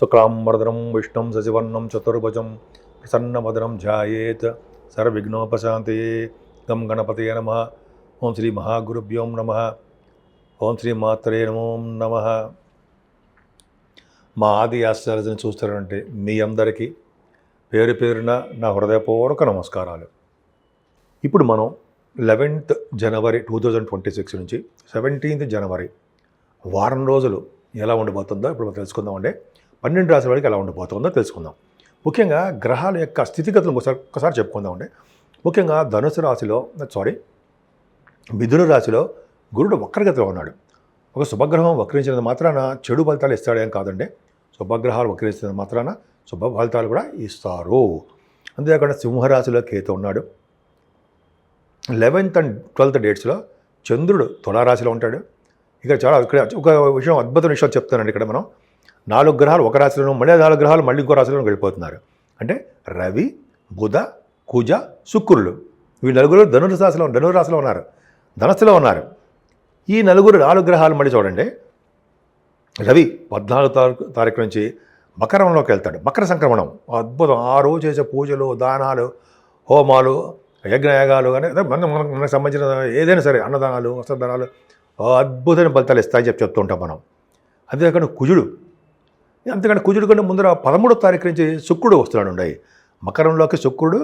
शुक्लांबरधरं विष्णुं शशिवर्णं चतुर्भुजं प्रसन्नवदनं ध्यायेत् सर्वविघ्नोपशान्तये। गं गणपतये नमः। ओं श्री महागुरुभ्यो नमः। ఓం శ్రీ మాత్రే నమో నమః. మా ఆది ఆస్ట్రాలజీని చూస్తారంటే మీ అందరికీ పేరు పేరున నా హృదయపూర్వక నమస్కారాలు. ఇప్పుడు మనం 11th జనవరి 2026 నుంచి 17th జనవరి వారం రోజులు ఎలా ఉండబోతుందో ఇప్పుడు తెలుసుకుందామండి. 12 రాశుల వారికి ఎలా ఉండబోతుందో తెలుసుకుందాం. ముఖ్యంగా గ్రహాల యొక్క స్థితిగతులను ఒకసారి చెప్పుకుందామండి. ముఖ్యంగా మిథున రాశిలో గురుడు వక్రగతిలో ఉన్నాడు. ఒక శుభగ్రహం వక్రించినంత మాత్రాన చెడు ఫలితాలు ఇస్తాడేం కాదండి. శుభగ్రహాలు వక్రించినంత మాత్రాన శుభ ఫలితాలు కూడా ఇస్తారు. అంతేకాకుండా సింహరాశిలో కేతు ఉన్నాడు. 11th and 12th డేట్స్లో చంద్రుడు తులారాశిలో ఉంటాడు. ఇక్కడ ఒక అద్భుతమైన విషయం చెప్తానండి. ఇక్కడ మనం 4 గ్రహాలు ఒక రాశిలోనూ మళ్ళీ 4 గ్రహాలు మళ్ళీ ఇంకో రాశిలోనూ వెళ్ళిపోతున్నారు. అంటే రవి, బుధ, కుజ, శుక్రులు వీళ్ళు నలుగురు ధనురాశిలో ఉన్నారు, ధనస్సులో ఉన్నారు. ఈ 4 గ్రహాలు మళ్ళీ చూడండి. రవి 14వ తారీఖు నుంచి మకరంలోకి వెళ్తాడు. మకర సంక్రమణం అద్భుతం. ఆ రోజు చేసే పూజలు, దానాలు, హోమాలు, యజ్ఞయాగాలు కానీ మనకు సంబంధించిన ఏదైనా సరే అన్నదానాలు, వస్త్రదానాలు అద్భుతమైన ఫలితాలు ఇస్తాయని చెప్తూ ఉంటాం మనం. అంతేకాకుండా కుజుడు కంటే ముందర 13వ తారీఖు నుంచి శుక్రుడు వస్తున్నాడు. ఉండే మకరంలోకి శుక్రుడు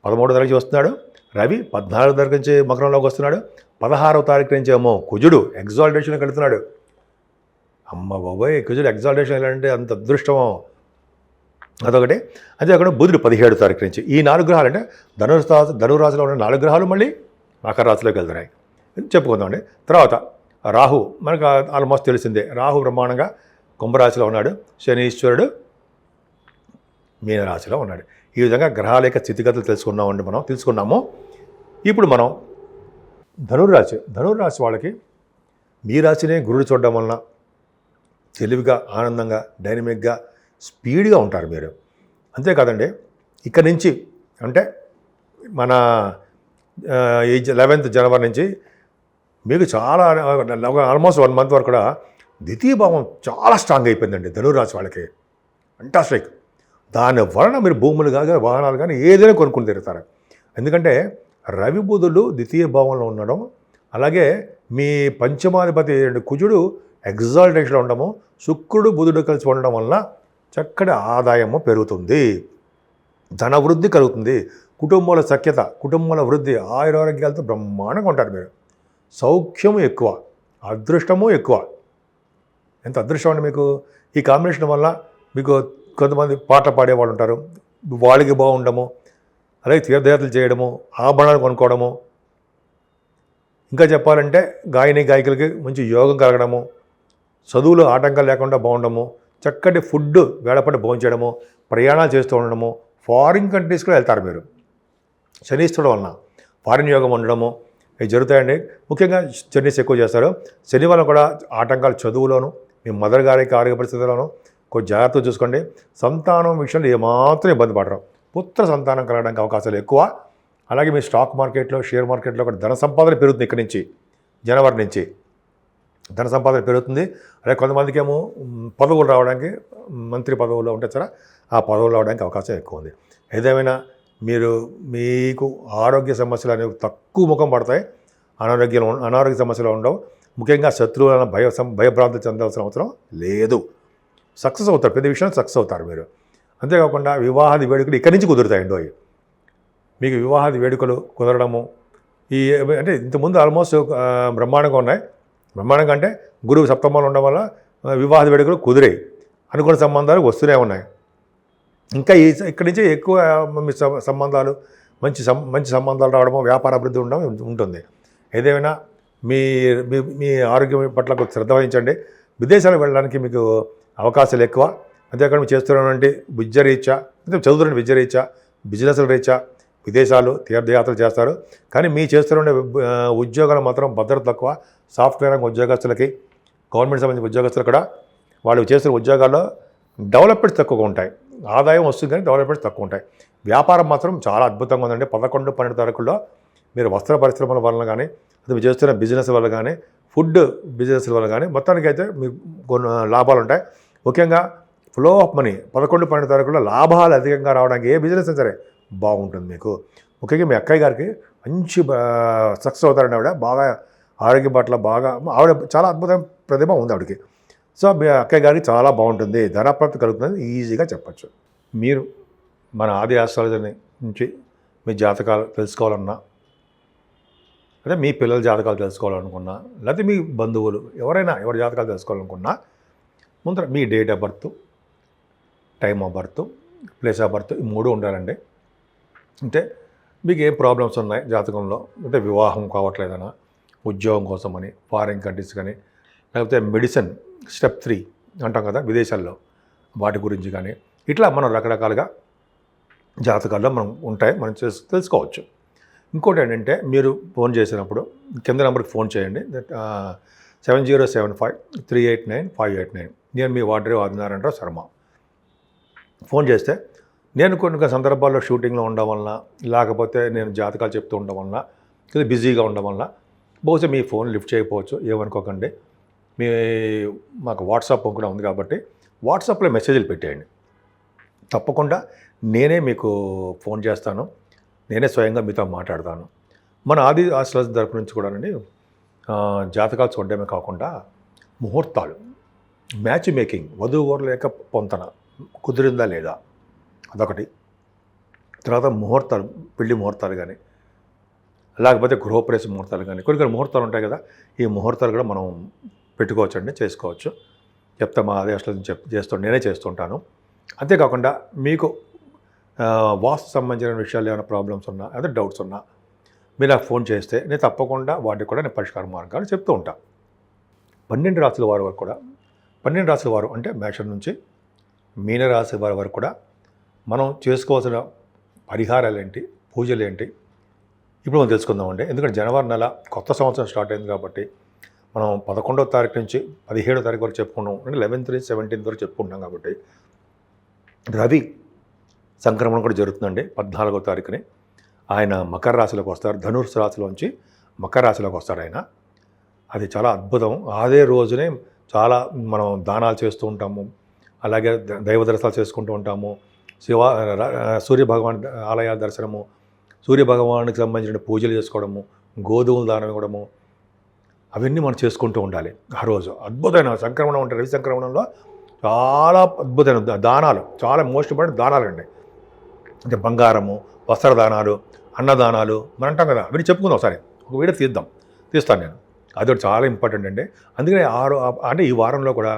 13వ తారీఖు వస్తున్నాడు. రవి 14వ తారీఖు నుంచి మకరంలోకి వస్తున్నాడు. 16వ తారీఖు నుంచి ఏమో కుజుడు ఎగ్జాల్టేషన్కి వెళ్తున్నాడు. అమ్మ బాబోయ్, కుజుడు ఎగ్జాల్టేషన్ వెళ్ళాలంటే అంత అదృష్టమో. అదొకటి. అంతే కాకుండా బుధుడు 17వ తారీఖు నుంచి. ఈ 4 గ్రహాలు అంటే ధనురాశిలో ఉన్న 4 గ్రహాలు మళ్ళీ మకర రాశిలోకి వెళ్తున్నాయి చెప్పుకుందామండి. తర్వాత రాహు మనకు ఆల్మోస్ట్ తెలిసిందే. రాహు బ్రహ్మాండంగా కుంభరాశిలో ఉన్నాడు. శనీశ్వరుడు మీనరాశిలో ఉన్నాడు. ఈ విధంగా గ్రహాల యొక్క స్థితిగతులు తెలుసుకున్నాము. ఇప్పుడు మనం ధనుర్రాశి వాళ్ళకి మీ రాశినే గురుడు చూడడం వలన తెలివిగా, ఆనందంగా, డైనమిక్గా, స్పీడ్గా ఉంటారు మీరు. అంతేకాదండి, ఇక్కడి నుంచి అంటే మన 11th జనవరి నుంచి మీకు చాలా ఆల్మోస్ట్ 1 month వరకు కూడా ద్వితీయ భావం చాలా స్ట్రాంగ్ అయిపోయిందండి ధనుర్రాశి వాళ్ళకి. ఫంటాస్టిక్. దాని వలన మీరు భూములు కానీ, వాహనాలు కానీ ఏదైనా కొనుక్కుని తిరుగుతారు. ఎందుకంటే రవి బుధులు ద్వితీయ భావంలో ఉండడం, అలాగే మీ పంచమాధిపతి కుజుడు ఎగ్జాల్టేషన్లో ఉండడము, శుక్రుడు బుధుడు కలిసి ఉండడం వలన చక్కటి ఆదాయము పెరుగుతుంది, ధన వృద్ధి కలుగుతుంది, కుటుంబాల సఖ్యత, కుటుంబాల వృద్ధి, ఆయురారోగ్యాలతో బ్రహ్మాండంగా ఉంటారు మీరు. సౌఖ్యము ఎక్కువ, అదృష్టము ఎక్కువ. ఎంత అదృష్టం అండి మీకు. ఈ కాంబినేషన్ వల్ల మీకు కొంతమంది పాటలు పాడేవాళ్ళు ఉంటారు, వాళ్ళకి బాగుండము, అలాగే తీర్థయాత్రలు చేయడము, ఆభరణాలు కొనుక్కోవడము, ఇంకా చెప్పాలంటే గాయకులకి మంచి యోగం కలగడము, చదువులు ఆటంకాలు లేకుండా బాగుండము, చక్కటి ఫుడ్ వేళపడి భోంచేయడము, ప్రయాణాలు చేస్తూ ఉండడము, ఫారిన్ కంట్రీస్కి వెళ్తారు మీరు శనీశ్వరుడు వలన. ఫారిన్ యోగం ఉండడము ఇవి జరుగుతాయండి. ముఖ్యంగా శనీస్ ఎక్కువ చేస్తారు. శని వలన కూడా ఆటంకాలు చదువులోను, మీ మదర్ గారికి ఆరోగ్య పరిస్థితుల్లోనూ కొంచెం జాగ్రత్తగా చూసుకోండి. సంతానం విషయంలో ఏమాత్రం ఇబ్బంది పడరు. పుత్ర సంతానం కలగడానికి అవకాశాలు ఎక్కువ. అలాగే మీ స్టాక్ మార్కెట్లో, షేర్ మార్కెట్లో కూడా ధన సంపాదన పెరుగుతుంది. ఇక్కడి నుంచి జనవరి నుంచి ధన సంపాదన పెరుగుతుంది. అలాగే కొంతమందికి ఏమో పదవులు రావడానికి, మంత్రి పదవుల్లో ఉంటే సరే ఆ పదవులు రావడానికి అవకాశం ఎక్కువ ఉంది. ఏదేమైనా మీకు ఆరోగ్య సమస్యలు అనేవి తక్కువ ముఖం పడతాయి. అనారోగ్య సమస్యలు ఉండవు. ముఖ్యంగా శత్రువులను భయభ్రాంతి చెందాల్సిన అవసరం లేదు. సక్సెస్ అవుతారు, ప్రతి విషయంలో సక్సెస్ అవుతారు మీరు. అంతేకాకుండా వివాహాది వేడుకలు ఇక్కడి నుంచి కుదురుతాయండి. మీకు వివాహాది వేడుకలు కుదరడము అంటే ఇంతకుముందు ఆల్మోస్ట్ బ్రహ్మాండంగా ఉన్నాయి. బ్రహ్మాండంగా అంటే గురువు సప్తమంలో ఉండడం వల్ల వివాహాది వేడుకలు కుదిరాయి, అనుకున్న సంబంధాలు వస్తూనే ఉన్నాయి. ఇంకా ఇక్కడి నుంచి ఎక్కువ సంబంధాలు, మంచి సంబంధాలు రావడము, వ్యాపార అభివృద్ధి ఉండడం ఉంటుంది. ఏదేమైనా మీ ఆరోగ్యం పట్ల కొంచెం శ్రద్ధ వహించండి. విదేశాలకు వెళ్ళడానికి మీకు అవకాశాలు ఎక్కువ. అంతేకాకుండా మీరు చేస్తున్నటువంటి విద్యారీత్యా, చదువుతున్న విద్యారీత్యా, బిజినెస్ల రీత్యా విదేశాలు, తీర్థయాత్రలు చేస్తారు. కానీ మీ చేస్తున్న ఉద్యోగాలు మాత్రం భద్రత తక్కువ. సాఫ్ట్వేర్ రంగ ఉద్యోగస్తులకి, గవర్నమెంట్ సంబంధించిన ఉద్యోగస్తులు కూడా వాళ్ళు చేస్తున్న ఉద్యోగాల్లో డెవలప్మెంట్స్ తక్కువగా ఉంటాయి. ఆదాయం వస్తుంది కానీ డెవలప్మెంట్స్ తక్కువ ఉంటాయి. వ్యాపారం మాత్రం చాలా అద్భుతంగా ఉందండి. 11, 12 తారీఖుల్లో మీరు వస్త్ర పరిశ్రమల వలన కానీ, అది చేస్తున్న బిజినెస్ వల్ల కానీ, ఫుడ్ బిజినెస్ వల్ల కానీ మొత్తానికైతే మీకు కొన్ని లాభాలు ఉంటాయి. ముఖ్యంగా ఫ్లో ఆఫ్ మనీ 11-12 తారీఖులో లాభాలు అధికంగా రావడానికి ఏ బిజినెస్ అయినా సరే బాగుంటుంది మీకు. ముఖ్యంగా మీ అక్కయ్య గారికి మంచి సక్సెస్ అవుతారండి. ఆవిడ బాగా ఆరోగ్యం పట్ల బాగా ఆవిడ చాలా అద్భుతమైన ప్రతిభ ఉంది ఆవిడకి. సో మీ అక్కయ్య గారికి చాలా బాగుంటుంది, ధనప్రాప్తి కలుగుతుంది ఈజీగా చెప్పచ్చు. మీరు మన ఆది ఆస్ట్రాలజీ నుంచి మీ జాతకాలు తెలుసుకోవాలన్నా, అదే మీ పిల్లల జాతకాలు తెలుసుకోవాలనుకున్నా, లేకపోతే మీ బంధువులు ఎవరైనా ఎవరి జాతకాలు తెలుసుకోవాలనుకున్నా ముందర మీ date of birth, time of birth, place of birth ఈ 3 ఉండాలండి. అంటే మీకు ఏం ప్రాబ్లమ్స్ ఉన్నాయి జాతకంలో, అంటే వివాహం కావట్లేదనా, ఉద్యోగం కోసమని, ఫారిన్ కంట్రీస్ కానీ, లేకపోతే మెడిసిన్ స్టెప్ 3 అంటాం కదా విదేశాల్లో, వాటి గురించి కానీ, ఇట్లా మనం రకరకాలుగా జాతకాల్లో మనం ఉంటాయి, మనం తెలుసుకోవచ్చు. ఇంకోటి ఏంటంటే మీరు ఫోన్ చేసినప్పుడు కింద నెంబర్కి ఫోన్ చేయండి, 7075389589. నేను మీ వాడ్రే ఆదినారాయణరావు శర్మ. ఫోన్ చేస్తే నేను కొన్ని సందర్భాల్లో షూటింగ్లో ఉండడం వలన, లేకపోతే నేను జాతకాలు చెప్తూ ఉండడం వలన, లేదా బిజీగా ఉండడం వలన బహుశా మీ ఫోన్ లిఫ్ట్ చేయకపోవచ్చు, ఏమనుకోకండి. మాకు వాట్సాప్ కూడా ఉంది కాబట్టి వాట్సాప్లో మెసేజ్లు పెట్టేయండి. తప్పకుండా నేనే మీకు ఫోన్ చేస్తాను, నేనే స్వయంగా మీతో మాట్లాడతాను. మన ఆది ఆస్ట్రాలజీ తరపు నుంచి కూడానండి జాతకాలు చూడడమే కాకుండా ముహూర్తాలు, మ్యాచ్ మేకింగ్, వధువు లేక పొంతన కుదిరిందా లేదా అదొకటి. తర్వాత ముహూర్తాలు, పెళ్లి ముహూర్తాలు కానీ, లేకపోతే గృహప్రవేశ ముహూర్తాలు కానీ, కొన్ని ముహూర్తాలు ఉంటాయి కదా, ఈ ముహూర్తాలు కూడా మనం పెట్టుకోవచ్చండి, చేసుకోవచ్చు. చెప్తా మా ఆది ఆస్ట్రాలజీ నేనే చేస్తుంటాను. అంతేకాకుండా మీకు వాస్తు సంబంధించిన విషయాలు ఏమైనా ప్రాబ్లమ్స్ ఉన్నా, అదే డౌట్స్ ఉన్నా మీరు నాకు ఫోన్ చేస్తే నేను తప్పకుండా వాటికి కూడా నేను పరిష్కార మార్గాలు చెప్తూ ఉంటాను. 12 రాశుల వారి వరకు కూడా, 12 రాశుల వారు అంటే మేషం నుంచి మీనరాశి వారి వరకు కూడా మనం చేసుకోవాల్సిన పరిహారాలు ఏంటి, పూజలు ఏంటి, ఇప్పుడు మనం తెలుసుకుందామండి. ఎందుకంటే జనవరి నెల కొత్త సంవత్సరం స్టార్ట్ అయింది కాబట్టి మనం 11వ తారీఖు నుంచి 17వ తారీఖు వరకు చెప్పుకున్నాం, అంటే 11th నుంచి 17th వరకు చెప్పుకుంటాం. కాబట్టి రవి సంక్రమణం కూడా జరుగుతుందండి 14వ తారీఖుని. ఆయన మకర రాశిలోకి వస్తారు, ధనుర్సు రాశిలోంచి మకర రాశిలోకి వస్తారు ఆయన. అది చాలా అద్భుతం. అదే రోజునే చాలా మనం దానాలు చేస్తూ ఉంటాము, అలాగే దైవ దర్శనాలు చేసుకుంటూ ఉంటాము, సూర్యభగవాన్ ఆలయ దర్శనము, సూర్యభగవానికి సంబంధించిన పూజలు చేసుకోవడము, గోధుమలు దానం ఇవ్వడము, అవన్నీ మనం చేసుకుంటూ ఉండాలి. ఆ రోజు అద్భుతమైన సంక్రమణం ఉంటుంది. రవి సంక్రమణంలో చాలా అద్భుతమైన దానాలు, చాలా మోస్ట్ ఇంపార్టెంట్ దానాలండి. అంటే బంగారము, వస్త్రదానాలు, అన్నదానాలు మనం అంటాం కదా, అవన్నీ చెప్పుకుందాం. ఒకసారి ఒక వీడియో తీస్తాను నేను. అది చాలా ఇంపార్టెంట్ అండి. అందుకని అంటే ఈ వారంలో కూడా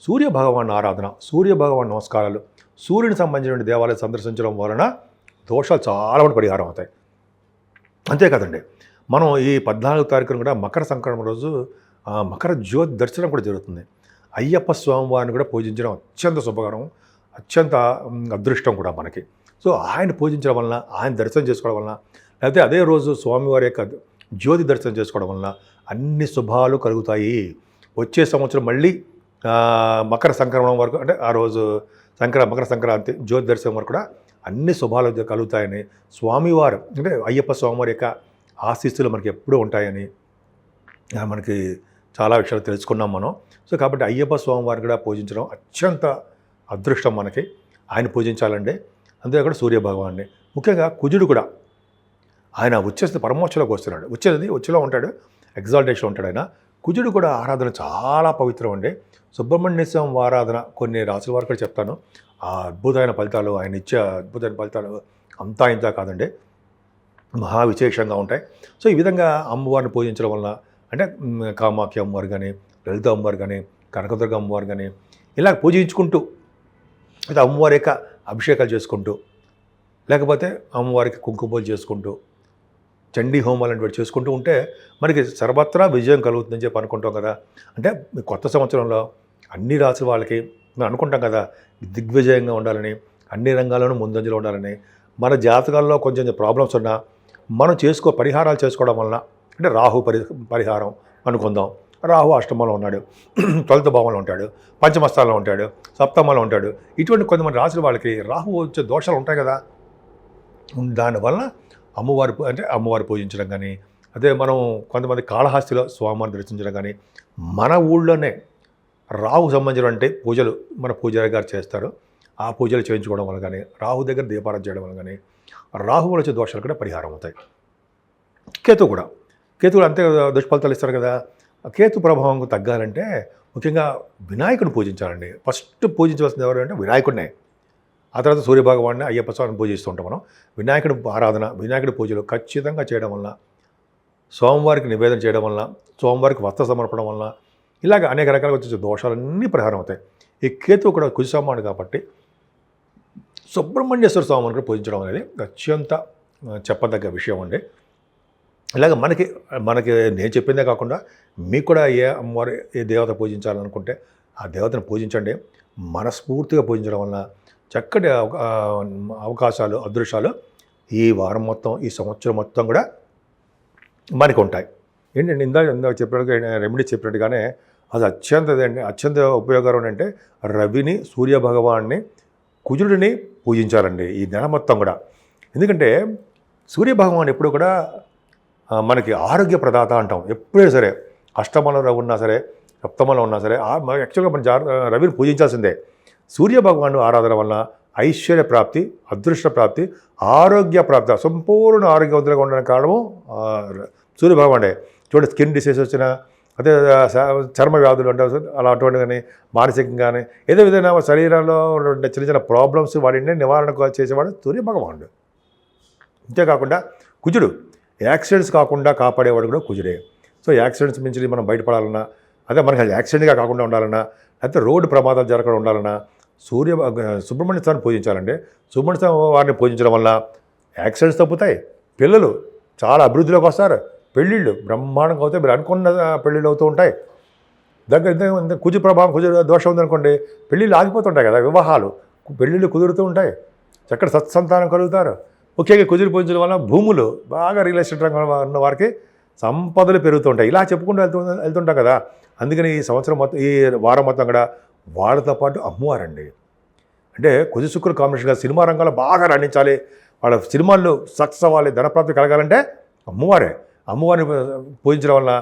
సూర్యభగవాన్ ఆరాధన, సూర్యభగవాన్ నమస్కారాలు, సూర్యుని సంబంధించిన దేవాలయం సందర్శించడం వలన దోషాలు చాలా మంది పరిహారం అవుతాయి. అంతే కదండి, మనం ఈ 14వ తారీఖున కూడా మకర సంక్రమణ రోజు మకర జ్యోతి దర్శనం కూడా జరుగుతుంది. అయ్యప్ప స్వామివారిని కూడా పూజించడం అత్యంత శుభకరం, అత్యంత అదృష్టం కూడా మనకి. సో ఆయన పూజించడం వలన, ఆయన దర్శనం చేసుకోవడం వలన, లేకపోతే అదే రోజు స్వామివారి యొక్క జ్యోతి దర్శనం చేసుకోవడం వలన అన్ని శుభాలు కలుగుతాయి. వచ్చే సంవత్సరం మళ్ళీ మకర సంక్రమణం వరకు, అంటే ఆ రోజు మకర సంక్రాంతి జ్యోతి దర్శనం వరకు కూడా అన్ని శుభాలు కలుగుతాయని, స్వామివారు అంటే అయ్యప్ప స్వామివారి యొక్క ఆశీస్సులు మనకి ఎప్పుడూ ఉంటాయని మనకి చాలా విషయాలు తెలుసుకున్నాం మనం. సో కాబట్టి అయ్యప్ప స్వామివారిని కూడా పూజించడం అత్యంత అదృష్టం మనకి. ఆయన పూజించాలండి. అంతేకాకుండా సూర్యభగవాన్ని, ముఖ్యంగా కుజుడు కూడా ఆయన వచ్చేసి పరమోచ్చలోకి వస్తున్నాడు, వచ్చేలో ఉంటాడు, ఎగ్జాల్టేషన్లో ఉంటాడు ఆయన. కుజుడు కూడా ఆరాధన చాలా పవిత్రం అండి. సుబ్రహ్మణ్య స్వామి ఆరాధన కొన్ని రాసుల వారు కూడా చెప్తాను. ఆ అద్భుతమైన ఫలితాలు, ఆయన ఇచ్చే అద్భుతమైన ఫలితాలు అంతా ఇంత కాదండి, మహా విశేషంగా ఉంటాయి. సో ఈ విధంగా అమ్మవారిని పూజించడం వలన, అంటే కామాఖ్య అమ్మవారు కానీ, లలిత అమ్మవారు కానీ, కనకదుర్గ అమ్మవారు కానీ, ఇలా పూజించుకుంటూ, అయితే అమ్మవారి యొక్క అభిషేకాలు చేసుకుంటూ, లేకపోతే అమ్మవారికి కుంకుమలు చేసుకుంటూ, చండీ హోమాలు లాంటివి చేసుకుంటూ ఉంటే మనకి సర్వత్రా విజయం కలుగుతుందని చెప్పి అనుకుంటాం కదా. అంటే కొత్త సంవత్సరంలో అన్ని రాసుల వాళ్ళకి మేము అనుకుంటాం కదా, దిగ్విజయంగా ఉండాలని, అన్ని రంగాల్లోనూ ముందంజలో ఉండాలని. మన జాతకాల్లో కొంచెం ప్రాబ్లమ్స్ ఉన్నా మనం పరిహారాలు చేసుకోవడం వలన, అంటే రాహు పరిహారం అనుకుందాం. రాహు అష్టమంలో ఉన్నాడు, 12వ భావంలో ఉంటాడు, పంచమస్థానంలో ఉంటాడు, సప్తమంలో ఉంటాడు. ఇటువంటి కొంతమంది రాసుల వాళ్ళకి రాహు వచ్చే దోషాలు ఉంటాయి కదా. దానివల్ల అమ్మవారి పూజించడం కానీ, అదే మనం కొంతమంది కాళహస్తిలో స్వామివారిని దర్శించడం కానీ, మన ఊళ్ళోనే రాహుకు సంబంధించినటువంటి పూజలు మన పూజారి గారు చేస్తారు. ఆ పూజలు చేయించుకోవడం వల్ల కానీ, రాహు దగ్గర దీపారాధన చేయడం వల్ల కానీ, రాహు వల్ల వచ్చే దోషాలు కూడా పరిహారం అవుతాయి. కేతు కూడా అంతే దుష్ఫలితాలు ఇస్తారు కదా. కేతు ప్రభావం తగ్గాలంటే ముఖ్యంగా వినాయకుడిని పూజించాలండి. ఫస్ట్ పూజించవలసింది ఎవరు అంటే వినాయకుడినే. ఆ తర్వాత సూర్యభగవాన్ని, అయ్యప్ప స్వామిని పూజిస్తూ ఉంటాం మనం. వినాయకుడి ఆరాధన, వినాయకుడి పూజలు ఖచ్చితంగా చేయడం వల్ల, సోమవారికి నివేదన చేయడం వల్ల, సోమవారికి వస్త్ర సమర్పణం వల్ల, ఇలాగ అనేక రకాలుగా వచ్చే దోషాలన్నీ పరిహారం అవుతాయి. ఈ కేతువు కూడా కుజస్వామి కాబట్టి సుబ్రహ్మణ్యేశ్వర స్వామిని కూడా పూజించడం అనేది అత్యంత చెప్పదగ్గ విషయం అండి. ఇలాగ మనకి నేను చెప్పిందే కాకుండా మీకు కూడా ఏ అమ్మవారు ఏ దేవత పూజించాలనుకుంటే ఆ దేవతను పూజించండి. మనస్ఫూర్తిగా పూజించడం వలన చక్కటి అవకాశాలు, అదృశ్యాలు ఈ వారం మొత్తం, ఈ సంవత్సరం మొత్తం కూడా మనకు ఉంటాయి. ఏంటంటే ఇందాక చెప్పినట్టుగా రెమెడీ చెప్పినట్టుగానే అది అత్యంత ఉపయోగకరం అంటే రవిని, సూర్యభగవాన్ని, కుజుడిని పూజించాలండి ఈ నెల మొత్తం కూడా. ఎందుకంటే సూర్యభగవాన్ ఎప్పుడు కూడా మనకి ఆరోగ్య ప్రదాత అంటాం. ఎప్పుడైనా సరే అష్టమంలో ఉన్నా సరే, సప్తమంలో ఉన్నా సరే, యాక్చువల్గా మన రవిని పూజించాల్సిందే. సూర్యభగవాను ఆరాధన వలన ఐశ్వర్య ప్రాప్తి, అదృష్ట ప్రాప్తి, ఆరోగ్య ప్రాప్తి, సంపూర్ణ ఆరోగ్యవంతులుగా ఉండడానికి కారణము సూర్యభగవానే. చూడండి, స్కిన్ డిసీజ్ వచ్చిన, అదే చర్మ వ్యాధులు అంటారు అలా అటువంటి కానీ, మానసికంగా కానీ ఏదో విధంగా శరీరంలో చిన్న చిన్న ప్రాబ్లమ్స్ వాటిని నివారణ చేసేవాడు సూర్యభగవానుడు. అంతేకాకుండా కుజుడు యాక్సిడెంట్స్ కాకుండా కాపాడేవాడు కూడా కుజుడే. సో యాక్సిడెంట్స్ నుంచి మనం బయటపడాలన్నా, అదే మనకి యాక్సిడెంట్గా కాకుండా ఉండాలన్నా, లేకపోతే రోడ్డు ప్రమాదాలు జరగకుండా ఉండాలన్నా సుబ్రహ్మణ్య స్వామిని పూజించాలండి. సుబ్రహ్మణ్య స్వామి వారిని పూజించడం వల్ల యాక్సిడెంట్స్ తప్పుతాయి, పిల్లలు చాలా అభివృద్ధిలోకి వస్తారు, పెళ్ళిళ్ళు బ్రహ్మాండంగా అవుతాయి, మీరు అనుకున్న పెళ్ళిళ్ళు అవుతూ ఉంటాయి. కుజ ప్రభావం, కుజ దోషం ఉందనుకోండి, పెళ్ళిళ్ళు ఆగిపోతుంటాయి కదా, వివాహాలు, పెళ్ళిళ్ళు కుదురుతూ ఉంటాయి, చక్కటి సత్సంతానం కలుగుతారు. ముఖ్యంగా కుజులు పూజించడం వల్ల భూములు బాగా రియల్ ఎస్టేట్ రంగంలో ఉన్న వారికి సంపదలు పెరుగుతుంటాయి. ఇలా చెప్పుకుంటూ వెళ్తుంటాం కదా. అందుకని ఈ సంవత్సరం మొత్తం, ఈ వారం మొత్తం కూడా వాళ్ళతో పాటు అమ్మవారండి. అంటే కుజ శుక్రుల కాంబినేషన్గా సినిమా రంగంలో బాగా రాణించాలి, వాళ్ళ సినిమాల్లో సక్సెస్ అవ్వాలి, ధనప్రాప్తి కలగాలంటే అమ్మవారే. అమ్మవారిని పూజించడం వల్ల,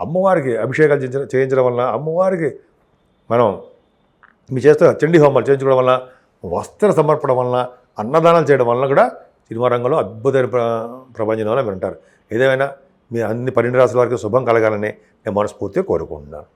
అమ్మవారికి అభిషేకాలు చేయించడం వల్ల, అమ్మవారికి మనం మీ చేస్తే చండీ హోమాలు చేయించుకోవడం వల్ల, వస్త్ర సమర్పణ వలన, అన్నదానాలు చేయడం వలన కూడా సినిమా రంగంలో అద్భుతమైన ప్రభంజనం మీరు అంటారు. ఏదేమైనా మీ అన్ని 12 రాశుల వారికి శుభం కలగాలని నేను మనస్ఫూర్తిగా కోరుకుంటున్నాను.